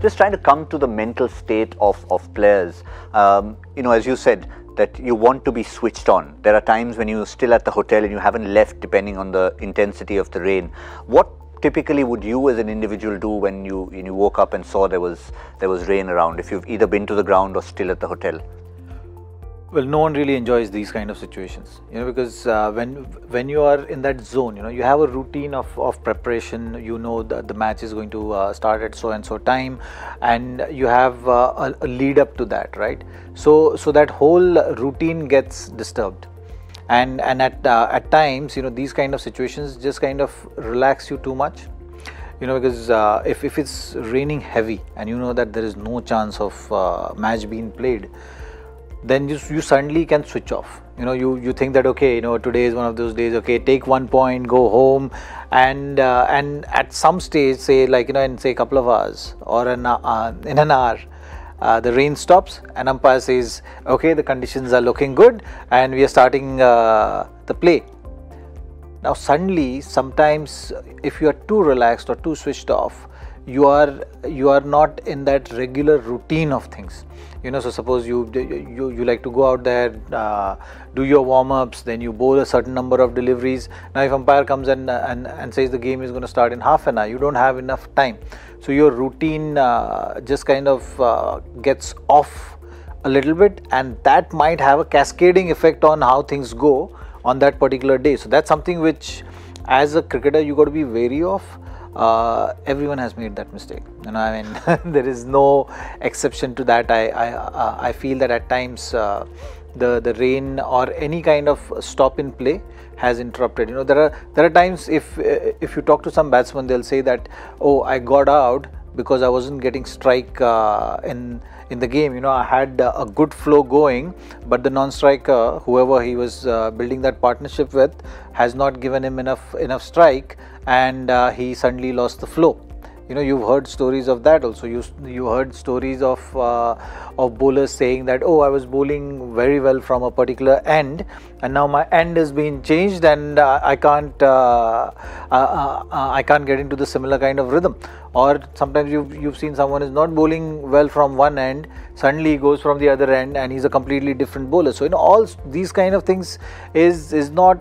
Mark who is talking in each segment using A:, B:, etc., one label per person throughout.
A: just trying to come to the mental state of players. As you said, that you want to be switched on. There are times when you're still at the hotel and you haven't left, depending on the intensity of the rain. What typically would you as an individual do when you woke up and saw there was rain around, if you've either been to the ground or still at the hotel?
B: Well, no one really enjoys these kind of situations, because when you are in that zone, you have a routine of preparation. The match is going to start at so and so time, and you have a lead up to that, right? So that whole routine gets disturbed, and at times, these kind of situations just kind of relax you too much, because if it's raining heavy and you know that there is no chance of match being played, then you suddenly can switch off. You think that, okay, today is one of those days, okay, take 1 point, go home, and at some stage, say in say a couple of hours or in an hour, the rain stops and umpire says, okay, the conditions are looking good and we are starting the play. Now suddenly, sometimes if you are too relaxed or too switched off, you are not in that regular routine of things. So suppose you like to go out there, do your warm-ups, then you bowl a certain number of deliveries. Now if umpire comes and says the game is going to start in half an hour, you don't have enough time. So your routine just kind of gets off a little bit, and that might have a cascading effect on how things go on that particular day. So that's something which, as a cricketer, you got to be wary of. Everyone has made that mistake. There is no exception to that. I feel that at times the rain or any kind of stop in play has interrupted. There are times if you talk to some batsmen, they'll say that, oh, I got out because I wasn't getting strike in the game. I had a good flow going, but the non-striker, whoever he was building that partnership with, has not given him enough strike, and he suddenly lost the flow. You've heard stories of that also. You heard stories of bowlers saying that, oh, I was bowling very well from a particular end, and now my end has been changed, and I can't get into the similar kind of rhythm. Or sometimes you've seen someone is not bowling well from one end, suddenly he goes from the other end and he's a completely different bowler. So all these kind of things is not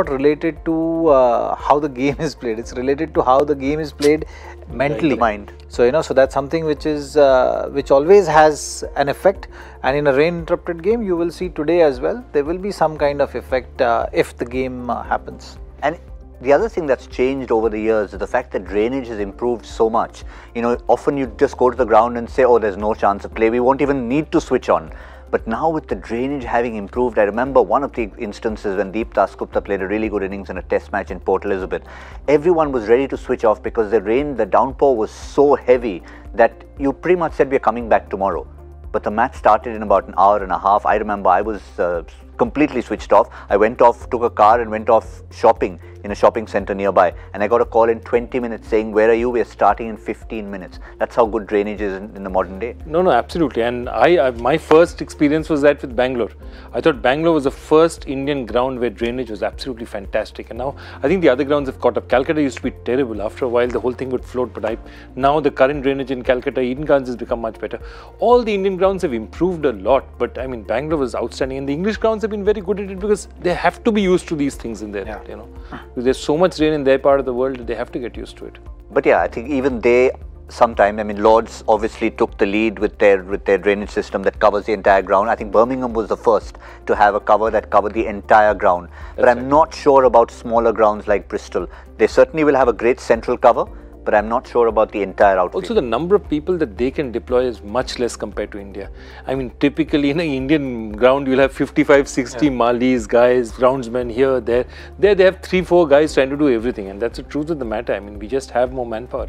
B: related to how the game is played. It's related to how the game is played mentally.
A: The mind.
B: So so that's something which is which always has an effect, and in a rain interrupted game, you will see today as well, there will be some kind of effect if the game happens.
A: And the other thing that's changed over the years is the fact that drainage has improved so much. Often you just go to the ground and say, oh, there's no chance of play, we won't even need to switch on. But now with the drainage having improved, I remember one of the instances when Deep Dasgupta played a really good innings in a test match in Port Elizabeth. Everyone was ready to switch off because the downpour was so heavy that you pretty much said, we're coming back tomorrow. But the match started in about an hour and a half. I remember I was completely switched off. I went off, took a car and went off shopping in a shopping center nearby, and I got a call in 20 minutes saying, where are you? We're starting in 15 minutes. That's how good drainage is in the modern day.
C: No, absolutely. And my first experience was that with Bangalore. I thought Bangalore was the first Indian ground where drainage was absolutely fantastic. And now I think the other grounds have caught up. Calcutta used to be terrible. After a while, the whole thing would float. But now the current drainage in Calcutta, Eden Gardens has become much better. All the Indian grounds have improved a lot. But Bangalore was outstanding. And the English grounds have been very good at it because they have to be used to these things in there. Yeah. Because there's so much rain in their part of the world, they have to get used to it.
A: But yeah, I think even they sometime, Lords obviously took the lead with their drainage system that covers the entire ground. I think Birmingham was the first to have a cover that covered the entire ground. But I'm not sure about smaller grounds like Bristol. They certainly will have a great central cover, but I'm not sure about the entire outfield.
C: Also, the number of people that they can deploy is much less compared to India. Typically in an Indian ground, you'll have 55, 60 Malis, guys, groundsmen here, there. There they have 3, 4 guys trying to do everything, and that's the truth of the matter. We just have more manpower.